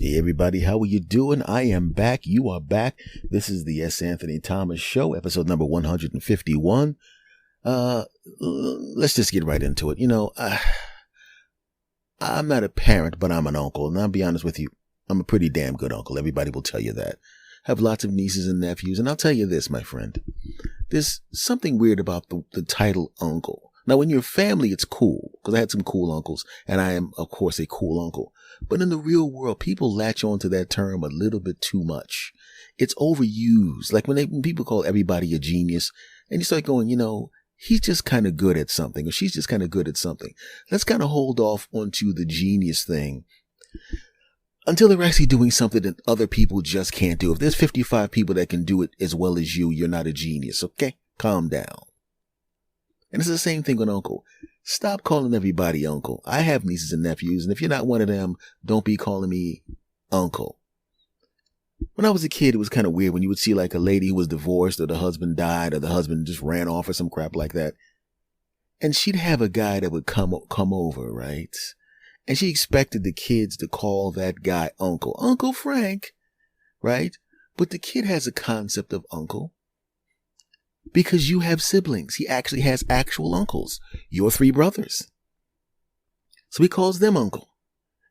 Hey everybody, how are you doing? I am back. You are back. This is the S. Anthony Thomas Show, episode number 151. Let's just get right into it. I'm not a parent, but I'm an uncle. And I'll be honest with you, I'm a pretty damn good uncle. Everybody will tell you that. I have lots of nieces and nephews. And I'll tell you this, my friend. There's something weird about the title uncle. Now, in your family, it's cool, because I had some cool uncles, and I am, of course, a cool uncle. But in the real world, people latch on to that term a little bit too much. It's overused. Like when people call everybody a genius, and you start going, he's just kind of good at something, or she's just kind of good at something. Let's kind of hold off onto the genius thing until they're actually doing something that other people just can't do. If there's 55 people that can do it as well as you, you're not a genius, okay? Calm down. And it's the same thing with uncle. Stop calling everybody uncle. I have nieces and nephews, and if you're not one of them, don't be calling me uncle. When I was a kid, it was kind of weird when you would see like a lady who was divorced, or the husband died, or the husband just ran off, or some crap like that. And she'd have a guy that would come over, right? And she expected the kids to call that guy uncle. Uncle Frank, right? But the kid has a concept of uncle. Because you have siblings. He actually has actual uncles. Your 3 brothers. So he calls them uncle.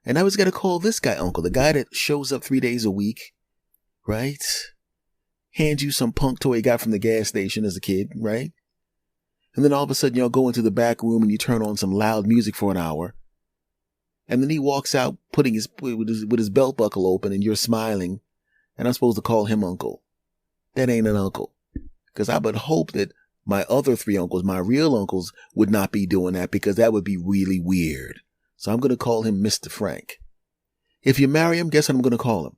And I was got to call this guy uncle. The guy that shows up 3 days a week. Right? Hands you some punk toy he got from the gas station as a kid. Right? And then all of a sudden y'all go into the back room and you turn on some loud music for an hour. And then he walks out putting with his belt buckle open, and you're smiling. And I'm supposed to call him uncle. That ain't an uncle. Because I would hope that my other 3 uncles, my real uncles, would not be doing that, because that would be really weird. So I'm going to call him Mr. Frank. If you marry him, guess what I'm going to call him?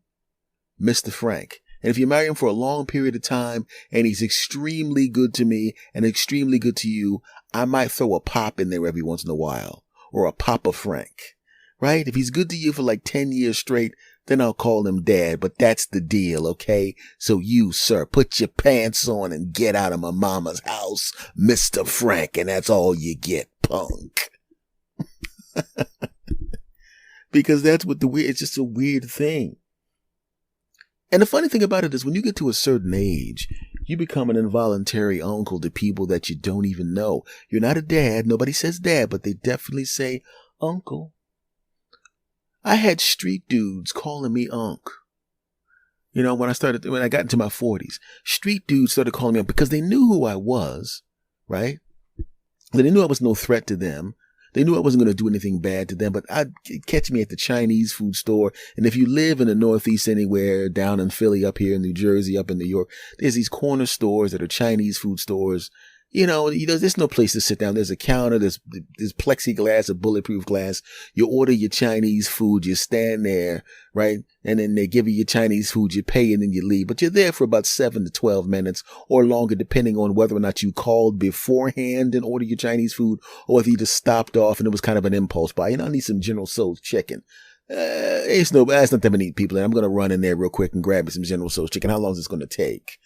Mr. Frank. And if you marry him for a long period of time and he's extremely good to me and extremely good to you, I might throw a pop in there every once in a while, or a Papa Frank. Right? If he's good to you for like 10 years straight, then I'll call him Dad, but that's the deal, okay? So you, sir, put your pants on and get out of my mama's house, Mr. Frank, and that's all you get, punk. Because that's what it's just a weird thing. And the funny thing about it is when you get to a certain age, you become an involuntary uncle to people that you don't even know. You're not a dad. Nobody says dad, but they definitely say uncle. I had street dudes calling me Unc. When I got into my 40s, street dudes started calling me Unc because they knew who I was, right? They knew I was no threat to them. They knew I wasn't going to do anything bad to them, but I'd catch me at the Chinese food store. And if you live in the Northeast anywhere, down in Philly, up here in New Jersey, up in New York, there's these corner stores that are Chinese food stores. There's no place to sit down. There's a counter. There's plexiglass or bulletproof glass. You order your Chinese food. You stand there, right? And then they give you your Chinese food. You pay and then you leave. But you're there for about 7 to 12 minutes or longer, depending on whether or not you called beforehand and ordered your Chinese food, or if you just stopped off and it was kind of an impulse buy. I need some General Tso's chicken. It's not that many people. I'm going to run in there real quick and grab me some General Tso's chicken. How long is this going to take?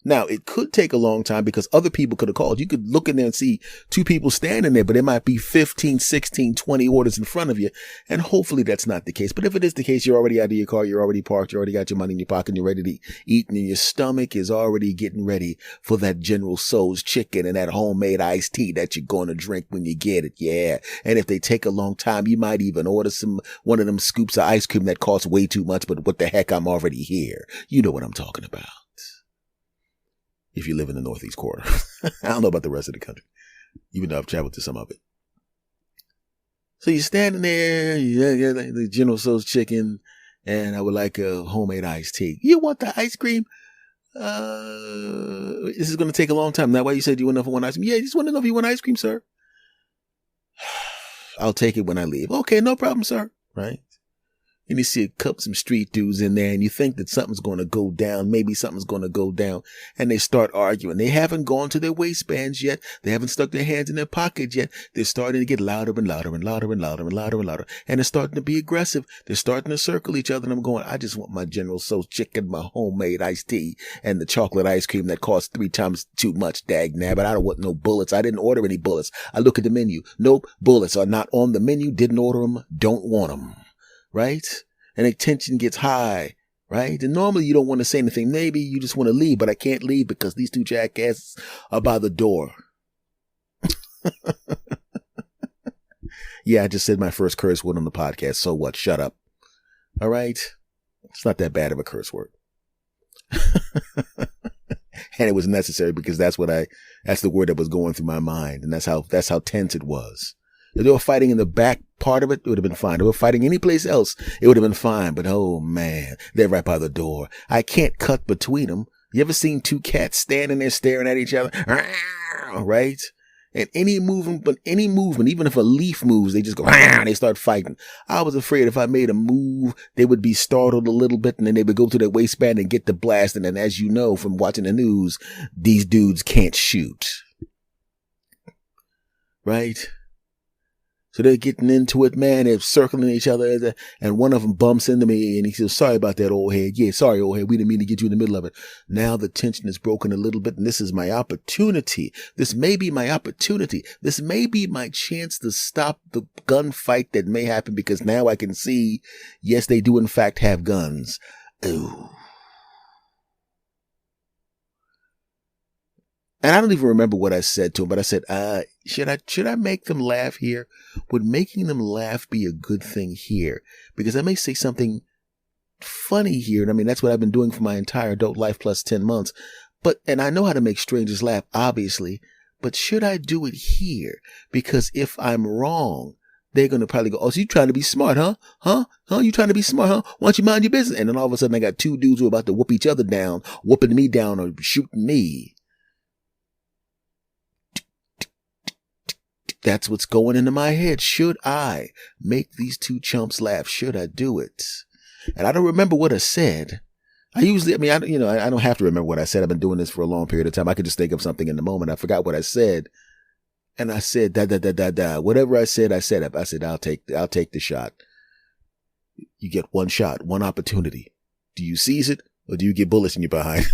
Now, it could take a long time because other people could have called. You could look in there and see 2 people standing there, but there might be 15, 16, 20 orders in front of you. And hopefully that's not the case. But if it is the case, you're already out of your car, you're already parked, you already got your money in your pocket, and you're ready to eat, and your stomach is already getting ready for that General Tso's chicken and that homemade iced tea that you're going to drink when you get it. Yeah. And if they take a long time, you might even order one of them scoops of ice cream that costs way too much, but what the heck, I'm already here. You know what I'm talking about. If you live in the Northeast quarter. I don't know about the rest of the country, even though I've traveled to some of it. So you're standing there, you get the General Tso's chicken, and I would like a homemade iced tea. You want the ice cream? This is going to take a long time. That's why you said you want enough for one ice cream. Yeah, just want to know if you want ice cream, sir. I'll take it when I leave. Okay, no problem, sir. Right? And you see some street dudes in there, and you think that something's going to go down. Maybe something's going to go down. And they start arguing. They haven't gone to their waistbands yet. They haven't stuck their hands in their pockets yet. They're starting to get louder and louder and louder and louder and louder and louder. And they're starting to be aggressive. They're starting to circle each other. And I'm going, I just want my General Tso's chicken, my homemade iced tea, and the chocolate ice cream that costs 3 times too much, dag nabbit. I don't want no bullets. I didn't order any bullets. I look at the menu. Nope, bullets are not on the menu. Didn't order them. Don't want them. Right? and the tension gets high, right? And normally you don't want to say anything. Maybe you just want to leave, but I can't leave because these two jackasses are by the door. Yeah, I just said my first curse word on the podcast. So what? Shut up. All right. It's not that bad of a curse word. And it was necessary because that's the word that was going through my mind. And that's how tense it was. If they were fighting in the back part of it, it would have been fine. If they were fighting any place else, it would have been fine. But oh man, they're right by the door. I can't cut between them. You ever seen two cats standing there staring at each other? Right? And any movement, even if a leaf moves, they just go, and they start fighting. I was afraid if I made a move, they would be startled a little bit and then they would go to their waistband and get the blast. And then, as you know from watching the news, these dudes can't shoot. Right? So they're getting into it, man. They're circling each other, and one of them bumps into me, and he says, "Sorry about that, old head. Yeah, sorry, old head. We didn't mean to get you in the middle of it." Now the tension is broken a little bit, and this is my opportunity. This may be my opportunity. This may be my chance to stop the gunfight that may happen, because now I can see, yes, they do in fact have guns. Ooh. And I don't even remember what I said to him, but I said, should I make them laugh here? Would making them laugh be a good thing here? Because I may say something funny here. And I mean, that's what I've been doing for my entire adult life plus 10 months. And I know how to make strangers laugh, obviously, but should I do it here? Because if I'm wrong, they're going to probably go, "Oh, so you trying to be smart, huh? Huh? You trying to be smart, huh? Why don't you mind your business?" And then all of a sudden I got two dudes who are about to whoop each other down, whooping me down or shooting me. That's what's going into my head. Should I make these two chumps laugh? Should I do it? And I don't remember what I said. I don't have to remember what I said. I've been doing this for a long period of time. I could just think of something in the moment. I forgot what I said. And I said, whatever I said. I said, I'll take the shot. You get one shot, one opportunity. Do you seize it or do you get bullets in your behind?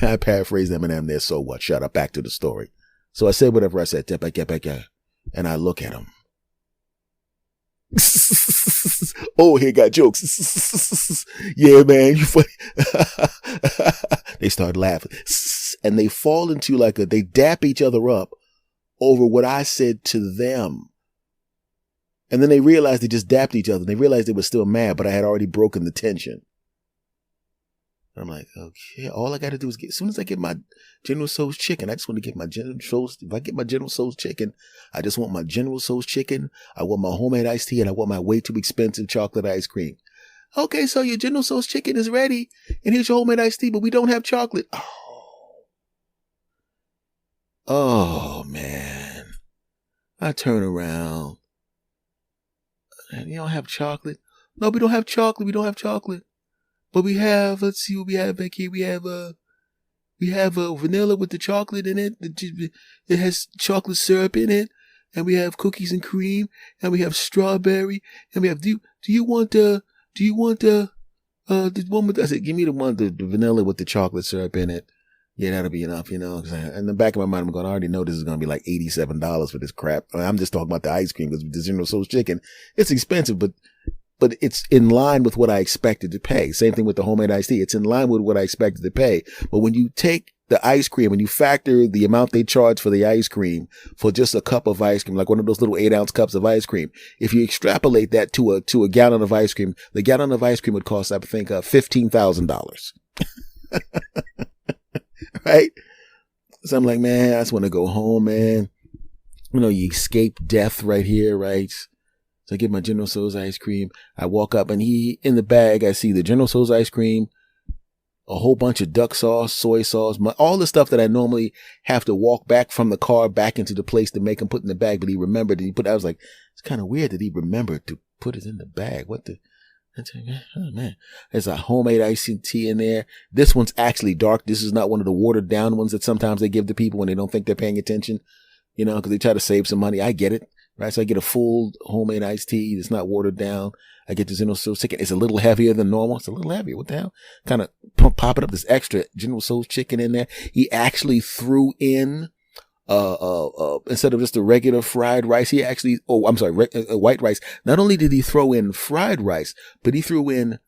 I paraphrased Eminem there. So what? Shut up. Back to the story. So I said whatever I said. Get back. And I look at him. Oh, he got jokes. Yeah, man, you funny. They start laughing. And they fall into they dap each other up over what I said to them. And then they realized they just dapped each other. They realized they were still mad, but I had already broken the tension. I'm like, okay, all I got to do is as soon as I get my General Tso's chicken, I just want to get my General Tso's. If I get my General Tso's chicken, I just want my General Tso's chicken. I want my homemade iced tea, and I want my way too expensive chocolate ice cream. Okay, so your General Tso's chicken is ready, and here's your homemade iced tea, but we don't have chocolate. Oh man. I turn around. And you don't have chocolate? No, we don't have chocolate. We don't have chocolate. But we have, let's see what we have back here. We have vanilla with the chocolate in it. It has chocolate syrup in it. And we have cookies and cream. And we have strawberry. And we have, do you want the one with, I said, give me the one, the vanilla with the chocolate syrup in it. Yeah, that'll be enough, you know. In the back of my mind, I'm going, I already know this is going to be like $87 for this crap. I'm just talking about the ice cream because the General Tso's chicken, it's expensive, but it's in line with what I expected to pay. Same thing with the homemade iced tea. It's in line with what I expected to pay. But when you take the ice cream, when you factor the amount they charge for the ice cream for just a cup of ice cream, like one of those little 8-ounce cups of ice cream, if you extrapolate that to a gallon of ice cream, the gallon of ice cream would cost, I think, $15,000. Right? So I'm like, man, I just want to go home, man. You know, you escape death right here, right? So I get my General Tso's ice cream. I walk up and in the bag, I see the General Tso's ice cream, a whole bunch of duck sauce, soy sauce, all the stuff that I normally have to walk back from the car back into the place to make him put in the bag. But he remembered I was like, it's kind of weird that he remembered to put it in the bag. Oh man, there's a homemade iced tea in there. This one's actually dark. This is not one of the watered down ones that sometimes they give to people when they don't think they're paying attention, you know, because they try to save some money. I get it. Right, so I get a full homemade iced tea. It's not watered down. I get the General Tso's chicken. It's a little heavier than normal. It's a little heavier. What the hell? Kind of popping up this extra General Tso's chicken in there. He actually threw in instead of just a regular fried rice, he actually, white rice. Not only did he throw in fried rice, but he threw in,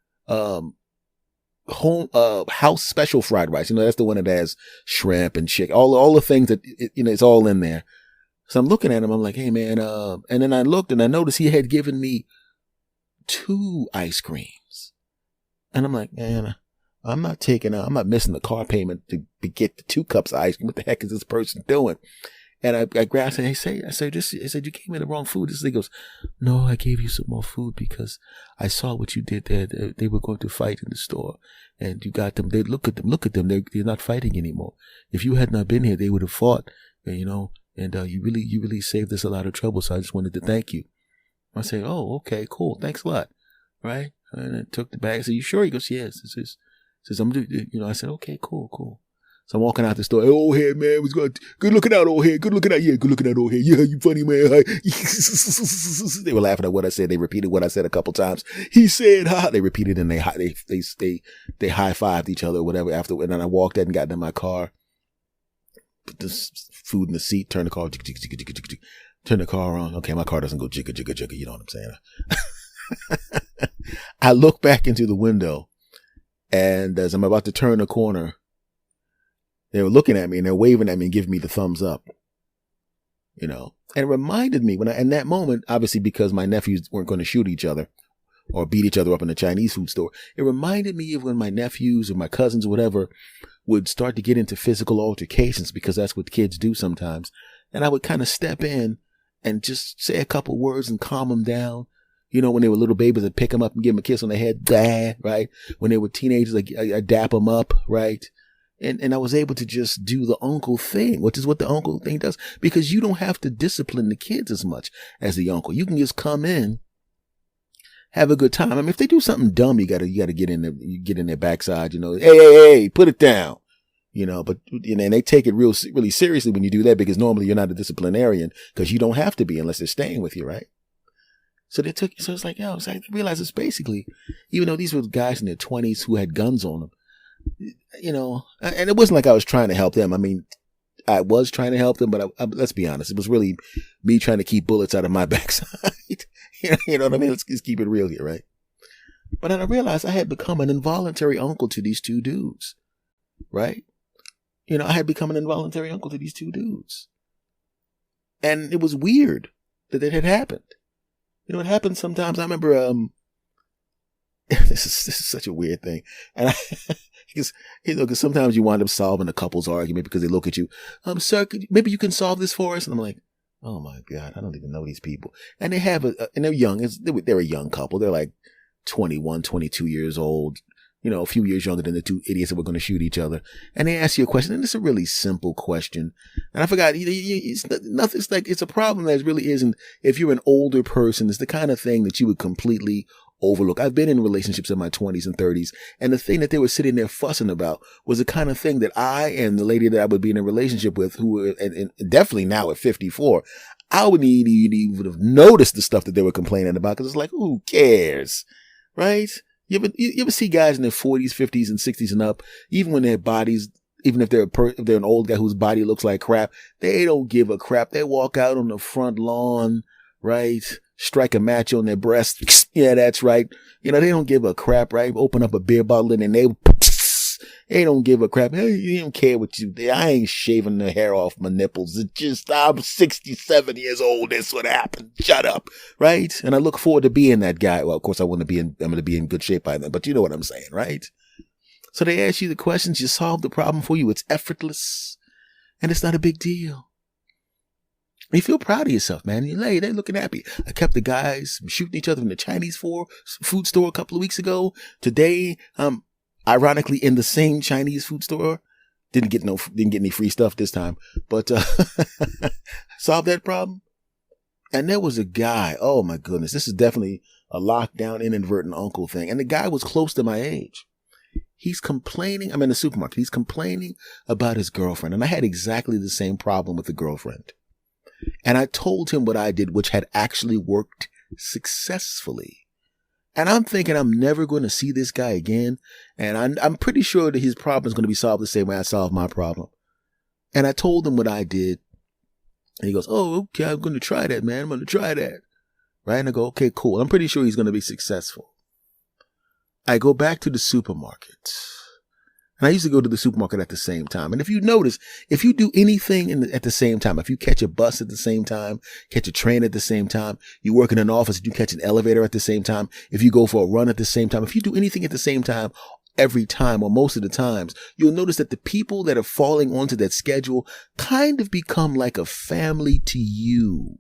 house special fried rice. That's the one that has shrimp and chicken, all the things that, it's all in there. So I'm looking at him. I'm like, hey man, and then I looked and I noticed he had given me 2 ice creams. And I'm like, man, I'm not missing the car payment to get the 2 cups of ice cream. What the heck is this person doing? And I grabbed it and I said, you gave me the wrong food. He goes, no, I gave you some more food because I saw what you did there. They were going to fight in the store and you got them. Look at them. They're not fighting anymore. If you had not been here, they would have fought, and you really saved us a lot of trouble. So I just wanted to thank you. I said, oh, okay, cool. Thanks a lot. Right. And I took the bag. I said, you sure? He goes, yes. I said, okay, cool. So I'm walking out the store. Hey, old head, man, good looking out, old head. Good looking out. Yeah, good looking out, old head. Yeah, you funny, man. They were laughing at what I said. They repeated what I said a couple times. He said, ha. They repeated and they high-fived each other or whatever after. And then I walked out and got in my car. Put the food in the seat, turn the car on. Okay, my car doesn't go jigga, jigga, jigga. You know what I'm saying? I look back into the window, and as I'm about to turn the corner, they were looking at me and they're waving at me and giving me the thumbs up. And it reminded me in that moment, obviously because my nephews weren't going to shoot each other or beat each other up in the Chinese food store. It reminded me of when my nephews or my cousins or whatever would start to get into physical altercations, because that's what kids do sometimes. And I would kind of step in and just say a couple words and calm them down. When they were little babies, I'd pick them up and give them a kiss on the head, right? When they were teenagers, I'd dap them up, right? And I was able to just do the uncle thing, which is what the uncle thing does, because you don't have to discipline the kids as much as the uncle. You can just come in, have a good time. I mean, if they do something dumb, you gotta get in their backside, hey, put it down, but and they take it really seriously when you do that, because normally you're not a disciplinarian, because you don't have to be unless they're staying with you, right? So it's like, I realized it's basically, even though these were guys in their 20s who had guns on them, and it wasn't like I was trying to help them. I mean, I was trying to help them, but let's be honest, it was really me trying to keep bullets out of my backside. You know what I mean? Let's just keep it real here, right? But then I realized I had become an involuntary uncle to these 2 dudes, right? I had become an involuntary uncle to these 2 dudes. And it was weird that it had happened. It happens sometimes. I remember, this is such a weird thing. And because sometimes you wind up solving a couple's argument because they look at you, sir, maybe you can solve this for us. And I'm like, oh my God, I don't even know these people. And they have and they're young. They're a young couple. They're like 21, 22 years old, a few years younger than the 2 idiots that were going to shoot each other. And they ask you a question, and it's a really simple question. And I forgot, it's nothing. It's like, it's a problem that really isn't, if you're an older person, it's the kind of thing that you would completely overlook. I've been in relationships in my 20s and 30s, and the thing that they were sitting there fussing about was the kind of thing that I and the lady that I would be in a relationship with, who were, and definitely now at 54, I wouldn't even have noticed the stuff that they were complaining about, because it's like, who cares, right? You ever see guys in their 40s, 50s, and 60s and up, even when their bodies, even if they're an old guy whose body looks like crap, they don't give a crap. They walk out on the front lawn, right? Strike a match on their breast. Yeah, that's right. They don't give a crap, right? Open up a beer bottle and they don't give a crap. Hey, you don't care what you, I ain't shaving the hair off my nipples. It's just, I'm 67 years old. That's what happened. Shut up. Right? And I look forward to being that guy. Well, of course I'm going to be in good shape by then, but you know what I'm saying, right? So they ask you the questions, you solve the problem for you. It's effortless and it's not a big deal. You feel proud of yourself, man. They're looking happy. I kept the guys from shooting each other in the Chinese food store a couple of weeks ago. Today, ironically, in the same Chinese food store. Didn't get any free stuff this time, but solved that problem. And there was a guy. Oh my goodness, this is definitely a lockdown, inadvertent uncle thing. And the guy was close to my age. He's complaining. I'm in the supermarket. He's complaining about his girlfriend, and I had exactly the same problem with the girlfriend. And I told him what I did, which had actually worked successfully. And I'm thinking I'm never going to see this guy again. And I'm pretty sure that his problem is going to be solved the same way I solved my problem. And I told him what I did. And he goes, oh, okay, I'm going to try that, man. I'm going to try that. Right? And I go, okay, cool. I'm pretty sure he's going to be successful. I go back to the supermarket. And I used to go to the supermarket at the same time. And if you notice, if you do anything at the same time, if you catch a bus at the same time, catch a train at the same time, you work in an office and you catch an elevator at the same time, if you go for a run at the same time, if you do anything at the same time, every time or most of the times, you'll notice that the people that are falling onto that schedule kind of become like a family to you.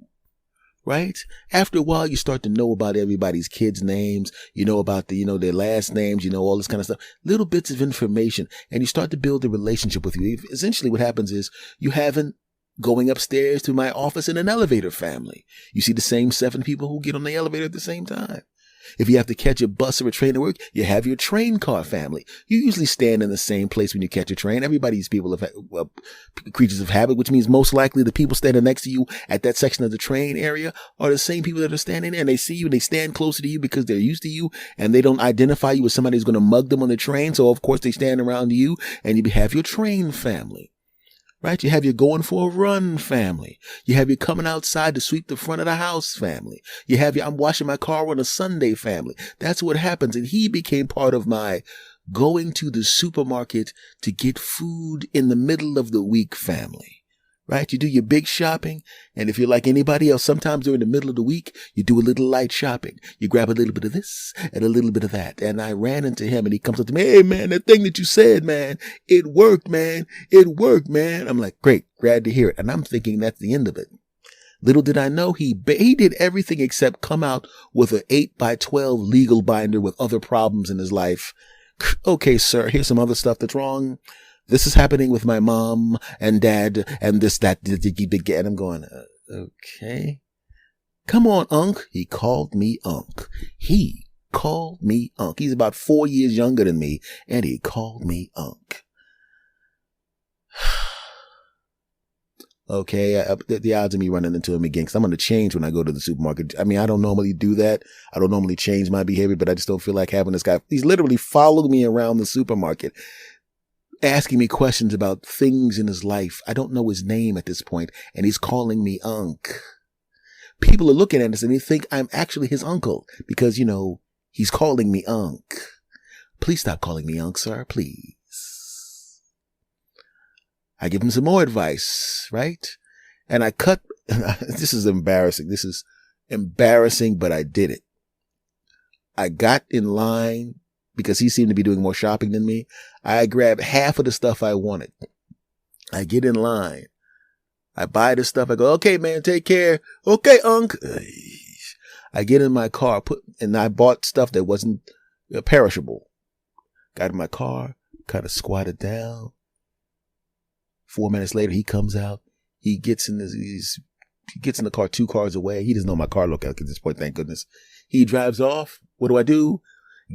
Right? After a while, you start to know about everybody's kids' names. You know about their last names, all this kind of stuff, little bits of information, and you start to build a relationship with you. Essentially what happens is you haven't going upstairs to my office in an elevator family. You see the same 7 people who get on the elevator at the same time. If you have to catch a bus or a train to work, you have your train car family. You usually stand in the same place when you catch a train. Everybody's people of creatures of habit, which means most likely the people standing next to you at that section of the train area are the same people that are standing there, and they see you and they stand closer to you because they're used to you, and they don't identify you as somebody who's going to mug them on the train. So of course they stand around you, and you have your train family. Right? You have your going for a run family. You have your coming outside to sweep the front of the house family. You have your I'm washing my car on a Sunday family. That's what happens. And he became part of my going to the supermarket to get food in the middle of the week family. Right? You do your big shopping. And if you're like anybody else, sometimes during the middle of the week, you do a little light shopping. You grab a little bit of this and a little bit of that. And I ran into him and he comes up to me, hey man, that thing that you said, man, it worked, man. It worked, man. I'm like, great, glad to hear it. And I'm thinking that's the end of it. Little did I know he did everything except come out with an 8x12 legal binder with other problems in his life. Okay, sir, here's some other stuff that's wrong. This is happening with my mom and dad and this, that, and I'm going, okay. Come on, Unc. He called me Unc. He called me Unc. He's about 4 years younger than me, and he called me Unc. Okay, the odds of me running into him again, because I'm going to change when I go to the supermarket. I mean, I don't normally do that. I don't normally change my behavior, but I just don't feel like having this guy. He's literally followed me around the supermarket, asking me questions about things in his life. I don't know his name at this point, and he's calling me Unc. People are looking at us and they think I'm actually his uncle because, he's calling me Unc. Please stop calling me Unc, sir, please. I give him some more advice, right? And this is embarrassing. This is embarrassing, but I did it. I got in line because he seemed to be doing more shopping than me. I grabbed half of the stuff I wanted. I get in line. I buy the stuff. I go, okay, man, take care. Okay, Unc. I get in my car, and I bought stuff that wasn't perishable. Got in my car, kind of squatted down. 4 minutes later, he comes out. He gets in the car 2 cars away. He doesn't know my car look like at this point, thank goodness. He drives off. What do?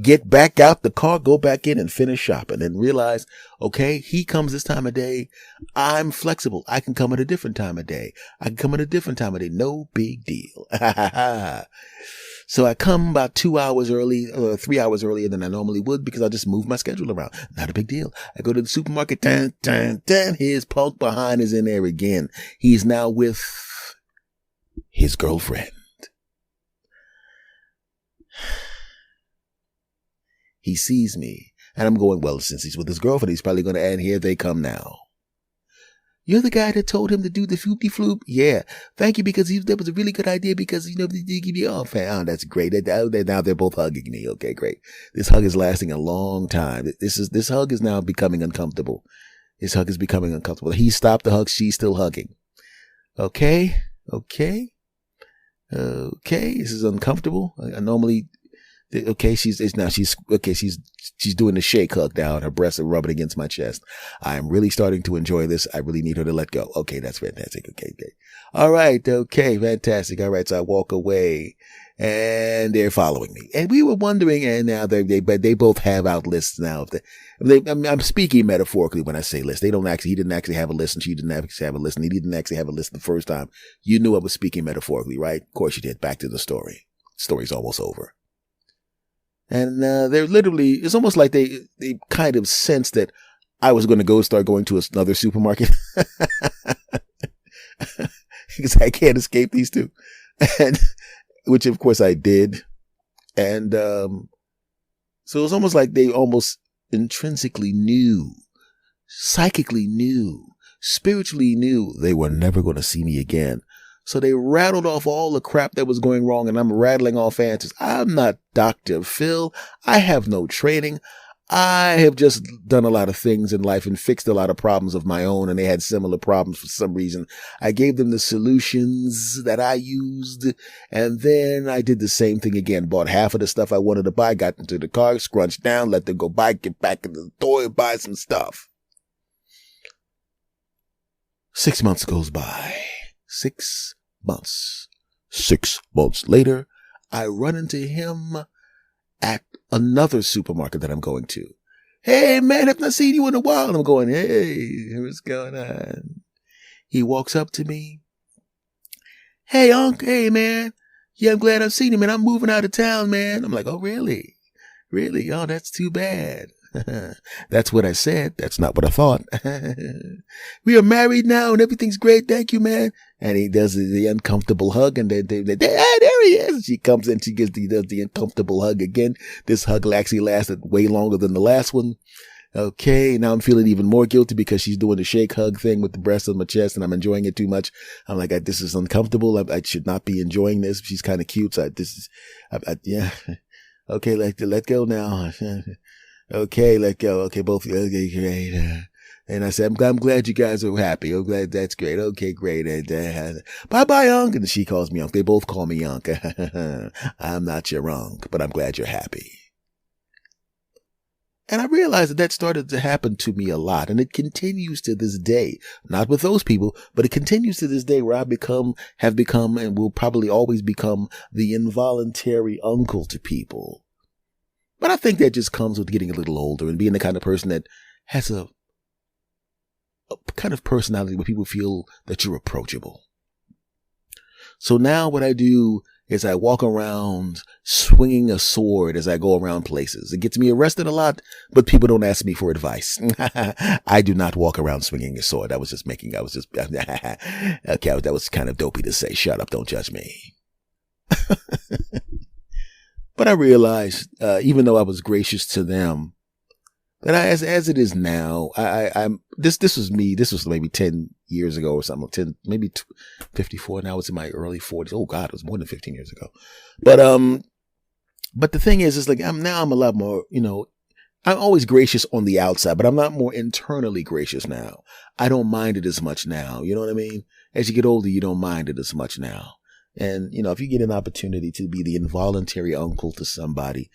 Get back out the car, go back in and finish shopping and realize, okay, he comes this time of day. I'm flexible. I can come at a different time of day. No big deal. So I come about 2 hours early, 3 hours earlier than I normally would because I just move my schedule around. Not a big deal. I go to the supermarket. His punk behind is in there again. He's now with his girlfriend. He sees me, and I'm going, well, since he's with his girlfriend, he's probably going to add, here they come now. You're the guy that told him to do the floopy floop? Yeah. Thank you, because that was a really good idea because, they give you off. Oh, that's great. Now they're both hugging me. Okay, great. This hug is lasting a long time. This hug is now becoming uncomfortable. This hug is becoming uncomfortable. He stopped the hug. She's still hugging. Okay. This is uncomfortable. I normally... Okay, she's doing the shake hug now, and her breasts are rubbing against my chest. I'm really starting to enjoy this. I really need her to let go. Okay, that's fantastic. Okay. All right. Okay, fantastic. All right. So I walk away and they're following me. And we were wondering, and now they both have out lists now. I'm speaking metaphorically when I say list. He didn't actually have a list and she didn't actually have a list and he didn't actually have a list the first time. You knew I was speaking metaphorically, right? Of course you did. Back to the story. Story's almost over. And they're literally, it's almost like they kind of sensed that I was going to start going to another supermarket. Because I can't escape these two. And which of course I did. And so it was almost like they almost intrinsically knew, psychically knew, spiritually knew they were never going to see me again. So they rattled off all the crap that was going wrong, and I'm rattling off answers. I'm not Dr. Phil. I have no training. I have just done a lot of things in life and fixed a lot of problems of my own, and they had similar problems for some reason. I gave them the solutions that I used, and then I did the same thing again. Bought half of the stuff I wanted to buy, got into the car, scrunched down, let them go buy, get back into the store and buy some stuff. 6 months goes by. 6 months. 6 months later, I run into him at another supermarket that I'm going to. Hey, man, I've not seen you in a while. And I'm going, hey, what's going on? He walks up to me. Hey, Unc, hey, man. Yeah, I'm glad I've seen you, man. I'm moving out of town, man. I'm like, oh, really? Really? Oh, that's too bad. That's what I said. That's not what I thought. We are married now and everything's great. Thank you, man. And he does the uncomfortable hug, and there he is. She comes in, he does the uncomfortable hug again. This hug actually lasted way longer than the last one. Okay, now I'm feeling even more guilty because she's doing the shake hug thing with the breast on my chest, and I'm enjoying it too much. I'm like, this is uncomfortable. I should not be enjoying this. She's kind of cute. So yeah. Okay, let go now. Okay, let go. Okay, both. Okay, great. And I said, I'm glad you guys are happy. I'm glad that's great. Okay, great. Bye-bye, Unc. And she calls me Unc. They both call me Unc. I'm not your Unc, but I'm glad you're happy. And I realized that started to happen to me a lot. And it continues to this day. Not with those people, but it continues to this day where have become, and will probably always become the involuntary uncle to people. But I think that just comes with getting a little older and being the kind of person that has a kind of personality where people feel that you're approachable. So now what I do is I walk around swinging a sword as I go around places. It gets me arrested a lot, but people don't ask me for advice. I do not walk around swinging a sword. Okay, that was kind of dopey to say. Shut up, don't judge me. But I realized, even though I was gracious to them, that as it is now, this was me. This was maybe 10 years ago or something. 54. Now it's in my early 40s. Oh God, it was more than 15 years ago. But the thing is, it's like I'm a lot more. I'm always gracious on the outside, but I'm not more internally gracious now. I don't mind it as much now. You know what I mean? As you get older, you don't mind it as much now. And, if you get an opportunity to be the involuntary uncle to somebody,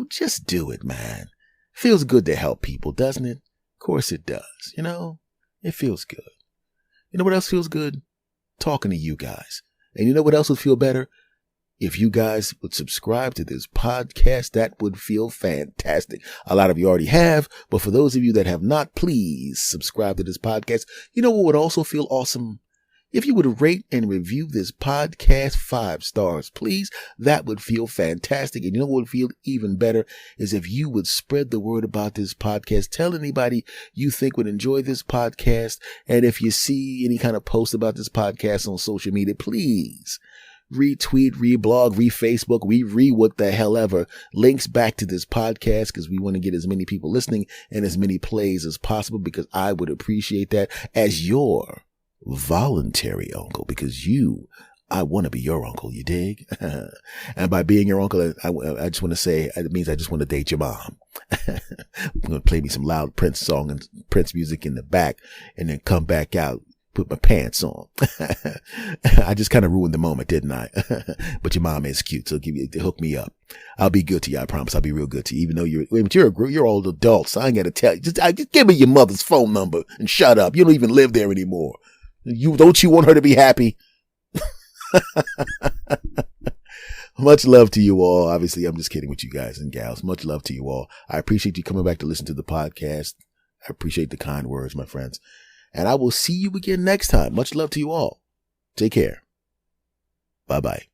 just do it, man. Feels good to help people, doesn't it? Of course it does. It feels good. You know what else feels good? Talking to you guys. And you know what else would feel better? If you guys would subscribe to this podcast, that would feel fantastic. A lot of you already have, but for those of you that have not, please subscribe to this podcast. You know what would also feel awesome? If you would rate and review this podcast 5 stars, please, that would feel fantastic. And you know what would feel even better is if you would spread the word about this podcast. Tell anybody you think would enjoy this podcast. And if you see any kind of post about this podcast on social media, please retweet, reblog, re-Facebook, what the hell ever, links back to this podcast, because we want to get as many people listening and as many plays as possible, because I would appreciate that as your voluntary uncle, because I want to be your uncle, you dig? And by being your uncle, I just want to say, it means I just want to date your mom. I'm going to play me some loud Prince song and Prince music in the back, and then come back out, put my pants on. I just kind of ruined the moment, didn't I? But your mom is cute, so hook me up. I'll be good to you. I promise I'll be real good to you, even though you're old adults. So I ain't got to tell you. Just give me your mother's phone number and shut up. You don't even live there anymore. Don't you want her to be happy? Much love to you all. Obviously, I'm just kidding with you guys and gals. Much love to you all. I appreciate you coming back to listen to the podcast. I appreciate the kind words, my friends. And I will see you again next time. Much love to you all. Take care. Bye-bye.